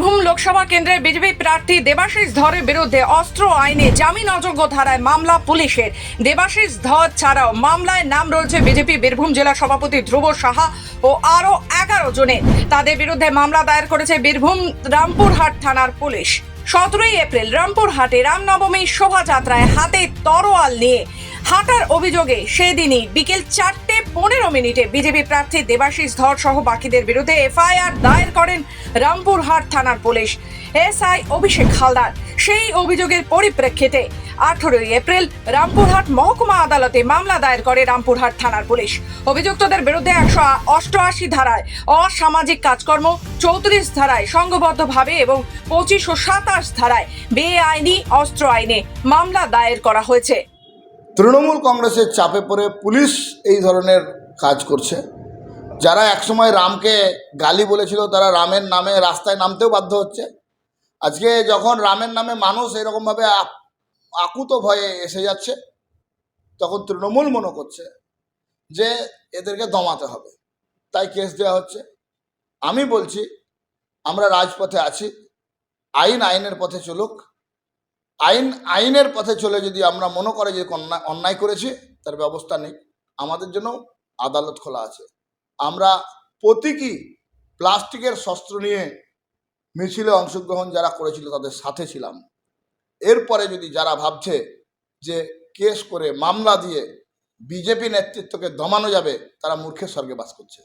বীরভূম লোকসভা কেন্দ্রের বিজেপি প্রার্থী দেবাশিস ধরের বিরুদ্ধে অস্ত্র আইনে জামিন অযোগ্য ধারায় মামলা পুলিশের। দেবাশিস ধর ছাড়াও মামলায় নাম রয়েছে বিজেপি বীরভূম জেলা সভাপতি ধ্রুব সাহা ও আরও 11 জনের। তাদের বিরুদ্ধে মামলা দায়ের করেছে বীরভূম রামপুরহাট থানার পুলিশ। 17 এপ্রিল রামপুরহাটে রামনবমী শোভাযাত্রায় হাতে তরোয়াল নিয়ে হাঁটার অভিযোগে সেদিনই বিকেল 4:15 বিজেপি প্রার্থী দেবাশিস ধর সহ বাকিদের বিরুদ্ধে এফআইআর দায়ের করেন রামপুরহাট থানার পুলিশ এসআই অভিষেক হালদার। সেই অভিযোগের পরিপ্রেক্ষিতে 18 এপ্রিল রামপুরহাট মহকুমা আদালতে মামলা দায়ের করে রামপুরহাট থানার পুলিশ। অভিযুক্তদের বিরুদ্ধে 188 ধারায় অসামাজিক কাজকর্ম, 34 ধারায় সংঘবদ্ধভাবে এবং 25 ও 27 ধারায় বেআইনি অস্ত্র আইনে মামলা দায়ের করা হয়েছে। তৃণমূল কংগ্রেসের চাপে পড়ে পুলিশ এই ধরনের কাজ করছে। যারা একসময় রামকে গালি বলেছিল তারা রামের নামে রাস্তায় নামতেও বাধ্য হচ্ছে। আজকে যখন রামের নামে মানুষ এরকমভাবে আকুত ভয়ে এসে যাচ্ছে, তখন তৃণমূল মনে করছে যে এদেরকে দমাতে হবে, তাই কেস দেওয়া হচ্ছে। আমি বলছি, আমরা রাজপথে আছি, আইন আইনের পথে চলুক। আইনের পথে চলে যদি আমরা মনে করে যে অন্যায় করেছি, তার ব্যবস্থা নেই, আমাদের জন্য আদালত খোলা আছে। আমরা প্রতীকী প্লাস্টিকের শস্ত্র নিয়ে মিছিলে অংশগ্রহণ যারা করেছিল তাদের সাথে ছিলাম। এরপরে যদি যারা ভাবছে যে কেস করে মামলা দিয়ে বিজেপি নেতৃত্বকে দমানো যাবে, তারা মূর্খের স্বর্গে বাস করছে।